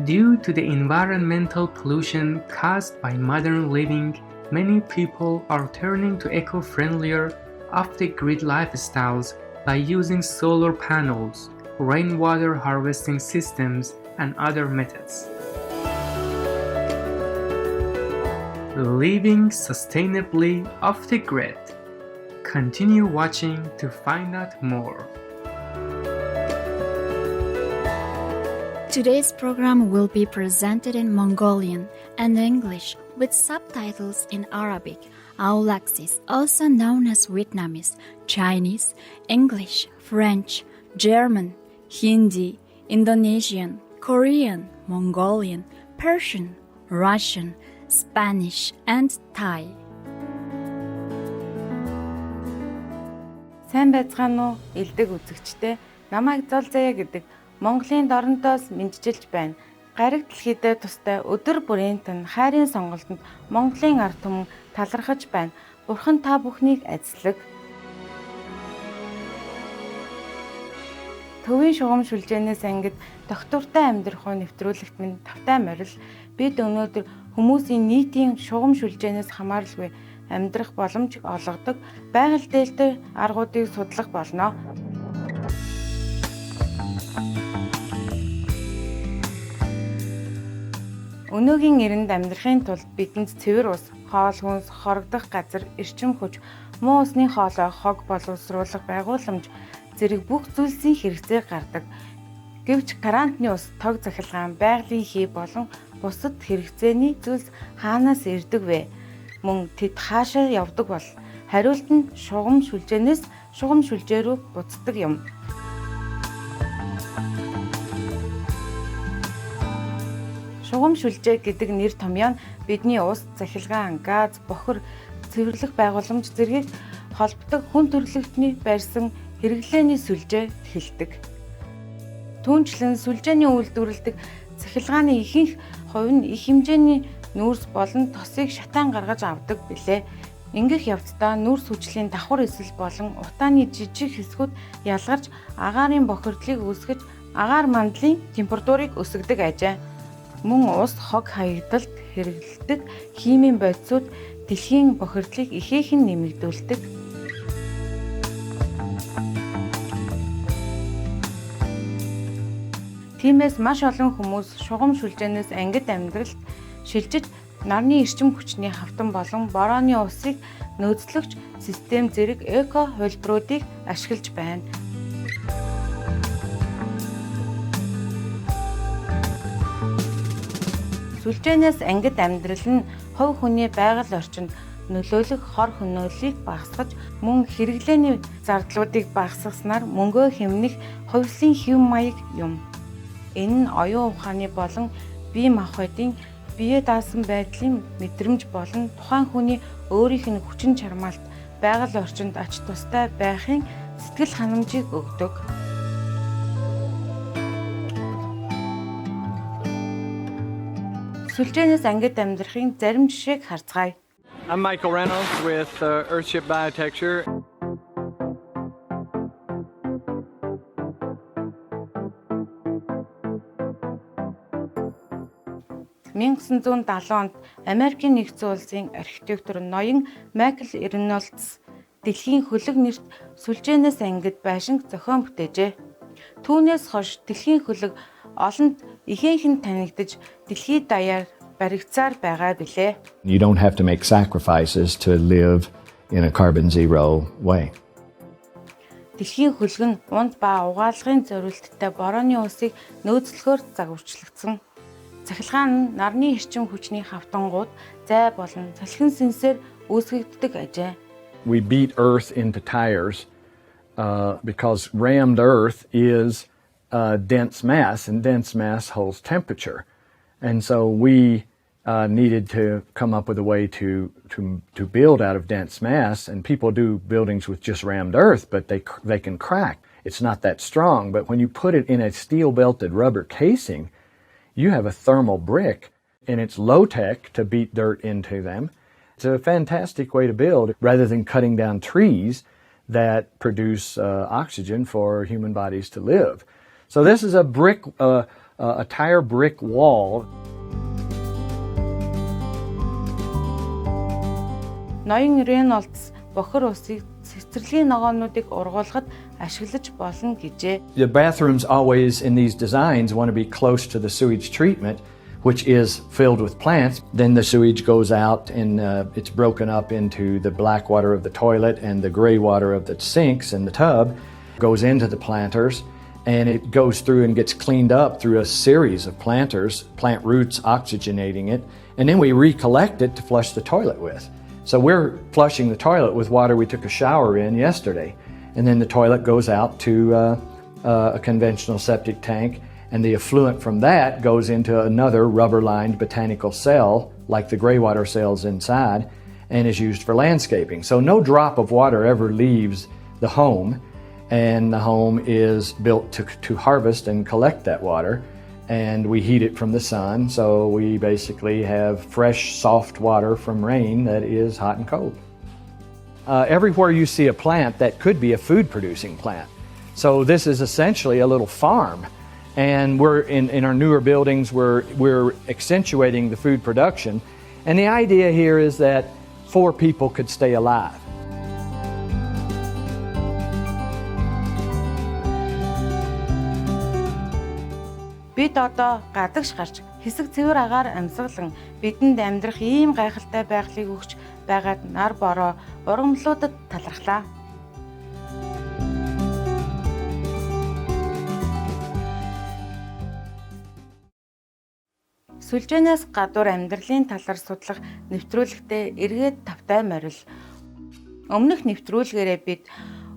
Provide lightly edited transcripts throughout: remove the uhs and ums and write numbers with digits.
Due to the environmental pollution caused by modern living, many people are turning to eco-friendlier, off-the-grid lifestyles by using solar panels, rainwater harvesting systems, and other methods. Living sustainably off the grid. Continue watching to find out more. Today's program will be presented in Mongolian and English with subtitles in Arabic, Aulaxis, also known as Vietnamese, Chinese, English, French, German, Hindi, Indonesian, Korean, Mongolian, Persian, Russian, Spanish, and Thai. Сайн байцгаана уу? Элдэг үзэгчдээ намайг зол заяа гэдэг Монголын дорнотоос мэдчилж байна. Гариг дэлхийдээ тустай өдөр бүрийн тань хайрын сонголтод Монголын ард түмэн талархаж байна. Бурхан та бүхнийг эзлэг. Төвийн шугам шүлжээнээс ангид доктортой амьдрах уу нэвтрүүлэгт минь тавтай морил. Бид өнөөдөр хүмүүсийн нийтийн шугам шүлжээнээс хамааралгүй амьдрах боломж олгодог байгаль дээлтэй аргуудыг судлах болно. Өнөөгийн эрэнд амьдрахын тулд бидэнд цэвэр ус, хоол хүнс, хорогдох газар, эрчим хүч, муу усны хоолой, хог боловсруулах байгууламж зэрэг бүх зүйлсийн хэрэгцээ гардаг. Гэвч карантины ус, тог захилгаан, байгалийн хий болон бусад хэрэгцээний зүйлс хаанаас ирдэг вэ? Мөн тэд хаашаа явдаг бол хариулт нь шугам шүлжээнээс шугам шүлжээ рүү буцдаг юм. Шугам шүлжээ гэдэг нэр томьёо нь бидний ус, захилгаан, газ, бохир, цэвэрлэх байгууламж зэргийг холбодог хүн төрөлхтний барьсан хэрэглээний сүлжээ хэлдэг. Түүнчлэн сүлжээний үйлдвэрлэдэг захилгааны ихэнх хувь нь их хэмжээний нүүрс болон тосыг шатаан гаргаж авдаг билээ. Ингэх явцдаа нүүрс хүчлийн давхар эсэл болон утааны жижиг хэсгүүд ялгарч агаарын бохирдлыг үүсгэж агаар мандлын температурыг өсгөдөг ажээ. Мөн ус, хог хаягдалд хэрэглэдэг химийн бодисууд дэлхийн бохирдлыг ихээхэн нэмэгдүүлдэг. Тиймээс маш олон хүмүүс шугам шүлжээнээс ангид амьдралд шилжиж нарны эрчим хүчний хавтан болон борооны усыг нөөцлөгч систем зэрэг эко хувилбаруудыг ашиглаж байна. Сүлжээнээс ангид амьдрал нь хувь хүний байгаль орчинд нөлөөлөх хор хөнөөллийг багасгаж мөн хэрэглээний зардлуудыг багасгаснаар мөнгөө хэмнэх хувьслын хэв маяг юм. Энэ нь оюун ухааны болон бие махбодын бие даасан байдлын мэдрэмж болон тухайн хүний өөрийнх нь хүчин чармаалт байгаль орчинд ач тустай байхын сэтгэл ханамжийг өгдөг. Сүлжээнээс ангид амьдрахын зарим жишээг харцгаая. I'm Michael Reynolds with Earthship Biotecture. 1970 онд Америкийн нэгдсэн улсын архитектор ноён Майкл Reynolds дэлхийн хөлөг нэрт сүлжээнээс ангид байшинг зохион бүтээжээ. Түүнээс хойш дэлхийн хөлөг олонд ихээхэн танигдж дэлхийд даяар баригдсаар байгаа билээ. You don't have to make sacrifices to live in a carbon zero way. Дэлхийн хөлөг нь унд ба угаалгын зорилттой борооны усыг нөөцлөхөөр загварчлагдсан. Захилгаан нь нарны эрчим хүчний хавтангууд зай болон салхин сэнсээр үүсгэгддэг ажээ. We beat earth into tires because rammed earth is dense mass, and dense mass holds temperature. And so we needed to come up with a way to build out of dense mass, and people do buildings with just rammed earth, but they can crack. It's not that strong, but when you put it in a steel-belted rubber casing, you have a thermal brick, and it's low-tech to beat dirt into them. It's a fantastic way to build rather than cutting down trees that produce oxygen for human bodies to live. So this is a brick a tire brick wall. Ноён Reynolds бохор усыг цэцэрлэгийн ногоонуудыг ургуулахад ашиглаж болно гэжээ. The bathrooms always in these designs want to be close to the sewage treatment, which is filled with plants. Then the sewage goes out and it's broken up into the black water of the toilet and the gray water of the sinks and the tub, goes into the planters, and it goes through and gets cleaned up through a series of planters, plant roots oxygenating it, and then we recollect it to flush the toilet with. So we're flushing the toilet with water we took a shower in yesterday, and then the toilet goes out to a conventional septic tank, and the effluent from that goes into another rubber-lined botanical cell, like the gray water cells inside, and is used for landscaping. So no drop of water ever leaves the home, and the home is built to harvest and collect that water, and we heat it from the sun, so we basically have fresh, soft water from rain that is hot and cold. Everywhere you see a plant, that could be a food-producing plant. So this is essentially a little farm, and we're in our newer buildings, we're accentuating the food production, and the idea here is that 4 people could stay alive. Бид одоо гадагш гарч хэсэг цэвэр агаар амьсгалан бидэнд амьдрах ийм гайхалтай байгалыг өгч байгаад нар бороо ургамлуудад талархлаа. Сүлжээнээс гадуур амьдралын талаар судлах нэвтрүүлэгтээ эргээд тавтай морил. Өмнөх нэвтрүүлгээрээ бид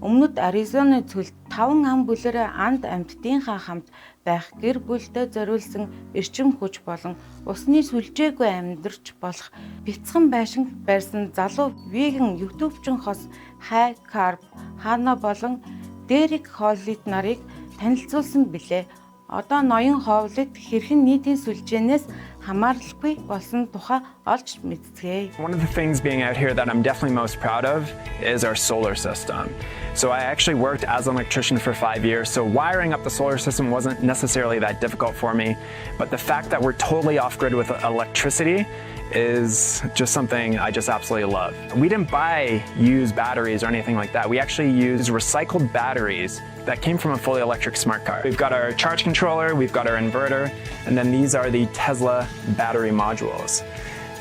өмнөд Аризоны цөлд 5 ам бүлэрээ анд амьтдынхаа хамт байх гэр бүлтэй зориулсан эрчим хүч болон усны сүлжээгүй амьдарч болох бяцхан байшин барьсан залуу веган ютубчин хос Хай Карп Хана болон Дерек Холлит нарыг танилцуулсан билээ. Одоо ноён ховлит хэрхэн нийтийн сүлжээнээс хамааралгүй болсон тухай олж мэдцгээе. One of the things being out here that I'm definitely most proud of is our solar system. So I actually worked as an electrician for 5 years, so wiring up the solar system wasn't necessarily that difficult for me, but the fact that we're totally off-grid with electricity is just something I just absolutely love. We didn't buy used batteries or anything like that. We actually used recycled batteries that came from a fully electric smart car. We've got our charge controller, we've got our inverter, and then these are the Tesla battery modules.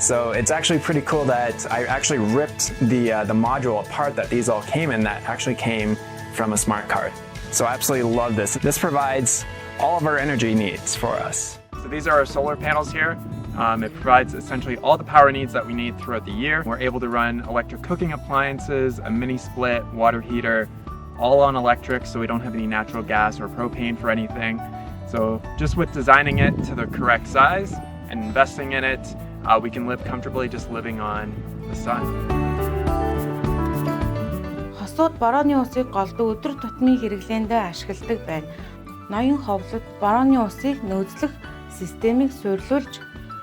So it's actually pretty cool that I actually ripped the module apart that these all came in that actually came from a smart car. So I absolutely love this. This provides all of our energy needs for us. So these are our solar panels here. It provides essentially all the power needs that we need throughout the year. We're able to run electric cooking appliances, a mini split, water heater, all on electric, so we don't have any natural gas or propane for anything. So just with designing it to the correct size and investing in it, we can live comfortably just living on the sun. Хосууд борооны усыг голдуу өдөр тутмын хэрэглээндээ ашигладаг байна. Ноён ховлот борооны усыг нөөцлөх системийг суйрлуулж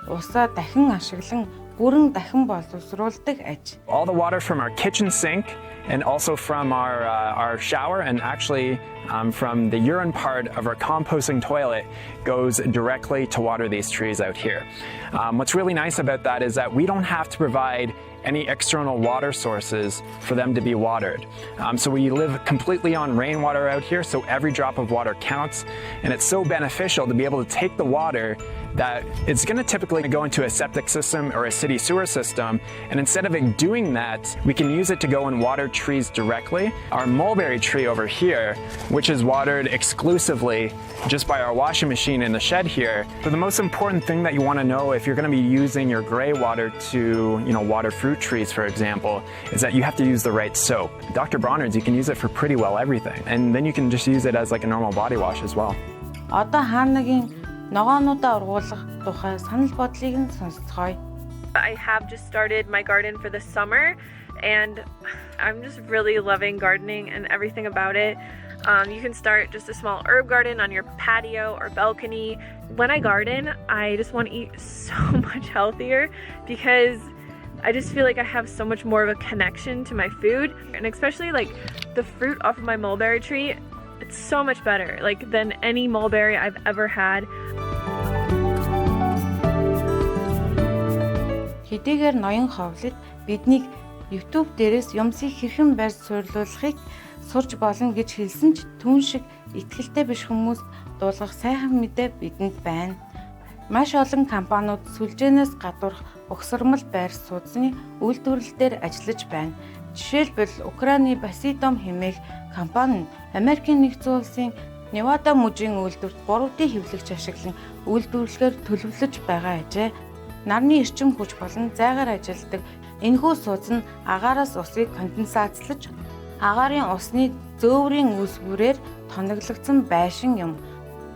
усаа дахин ашиглан гүрэн дахин боловсруулдаг аж. All the water from our kitchen sink and also from our shower and actually from the urine part of our composting toilet goes directly to water these trees out here. What's really nice about that is that we don't have to provide any external water sources for them to be watered. So we live completely on rainwater out here, so every drop of water counts, and it's so beneficial to be able to take the water that it's going to typically go into a septic system or a city sewer system, and instead of it doing that, we can use it to go and water trees directly. Our mulberry tree over here, which is watered exclusively just by our washing machine in the shed here. So the most important thing that you want to know if you're going to be using your gray water to, water fruit trees, for example, is that you have to use the right soap. Dr. Bronner's, you can use it for pretty well everything, and then you can just use it as like a normal body wash as well. Одоо хаанагийн ногоонуудаа ургуулах тухай санал бодлыг нь сонсцгоё. I have just started my garden for the summer, and I'm just really loving gardening and everything about it. You can start just a small herb garden on your patio or balcony. When I garden, I just want to eat so much healthier because I just feel like I have so much more of a connection to my food, and especially like the fruit off of my mulberry tree, it's so much better than any mulberry I've ever had. Хэдийгээр ноён ховлол биднийг YouTube дээрээс юмсыг хэрхэн барьж суйрлуулахыг сурч болно гэж хэлсэн ч түүн шиг итгэлтэй биш хүмүүст дуулгах сайхан мэдээ бидэнд байна. Маш олон компаниуд сүлжээнээс гадуурх угсармал байр сууцны үйлдвэрлэлээр ажиллаж байна. Жишээлбэл Украины Басидом хэмээх компани нь Америкийн нэгдсэн улсын Невада мужийн үйлдвэрт 3D хэвлэгч ашиглан үйлдвэрлэхээр төлөвлөж байгаа ажээ. Нарны эрчим хүч болон зайгаар ажилладаг энэхүү сууц нь агаараас усыг конденсацлаж агаарын усны зөөврийн үүсвэрээр тоноглогдсон байшин юм.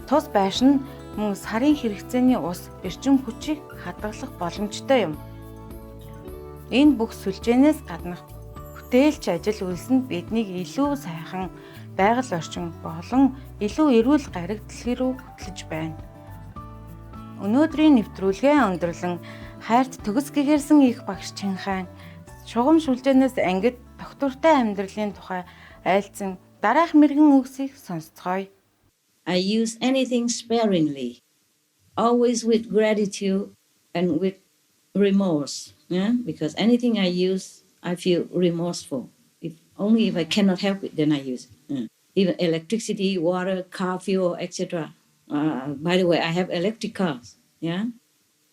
Тус байшин мөн сарын хэрэгцээний ус эрчим хүчийг хадгалах боломжтой юм. Энэ бүх сүлжээнээс гадна бүтээлч ажил үйлс нь биднийг илүү сайхан байгаль орчин болон илүү эрүүл гариг дэлхий рүү хөтлөж байна. Өнөөдрийн нэвтрүүлгээ өндөрлөн хайрт төгс гэгэрсэн их багш Чинхаан шугам сүлжээнээс ангид доктортой амьдралын тухай айлцсан дараах мэрэгэн үгсийг сонсцгоё. I use anything sparingly, always with gratitude and with remorse. Yeah, because anything I use, I feel remorseful. If I cannot help it, then I use it. Yeah. Even electricity, water, car fuel, etc. By the way, I have electric cars. Yeah,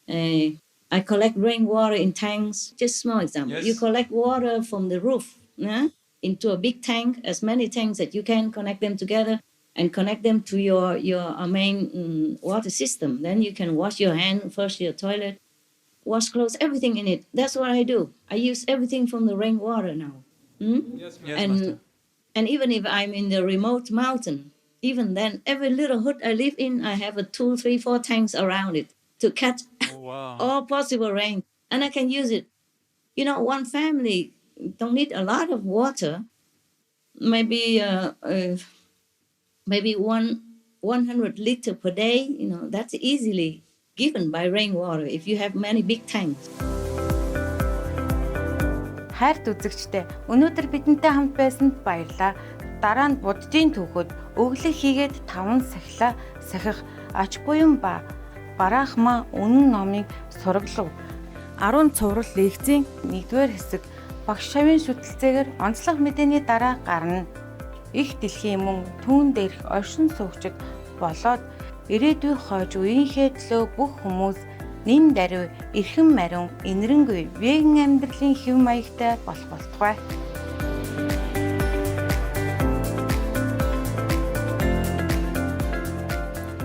I collect rainwater in tanks. Just small example. Yes. You collect water from the roof, yeah, into a big tank, as many tanks that you can connect them together and connect them to your main water system. Then you can wash your hand, flush your toilet, wash clothes, everything in it. That's what I do. I use everything from the rainwater now. Yes, and even if I'm in the remote mountain, even then, every little hut I live in, I have 2, 3, 4 tanks around it to catch all possible rain. And I can use it. You know, one family don't need a lot of water. Maybe 100 liters per day. You know, that's easily given by rainwater if you have many big tanks. Хайрт үзэгчдээ өнөөдөр бидэнтэй хамт байсанд баярлалаа. Дараа нь буддийн түүхүүд өглөө хийгээд 5 сахилаа сахих ач буян ба бараахма үнэн номыг сураглав. 10 цуврал лекцийн 1-р хэсэг багш шавийн шүтэлцээгээр онцлог мэдээний дараа гарна. Их дэлхийн мөн түүн дээрх оршин суугчид болоод ирээдүйн хойж үеийнхээ төлөө бүх хүмүүс нин даруй эрхэм мариун инэрэнгүй веган амьдралын хэв маягтай болох болтугай.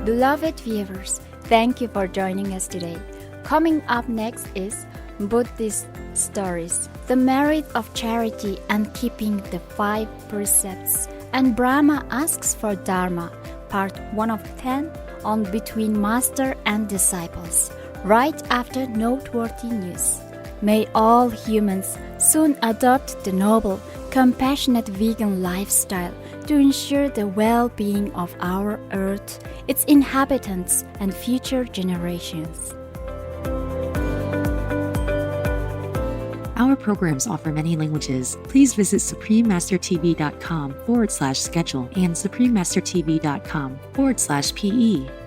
Beloved viewers, thank you for joining us today. Coming up next is Buddhist Stories, the merit of charity and keeping the 5 precepts, and Brahma asks for Dharma, part 1 of 10 on between master and disciples, right after noteworthy news. May all humans soon adopt the noble, compassionate vegan lifestyle to ensure the well-being of our Earth, its inhabitants, and future generations. Our programs offer many languages. Please visit suprememastertv.com/schedule and suprememastertv.com/PE.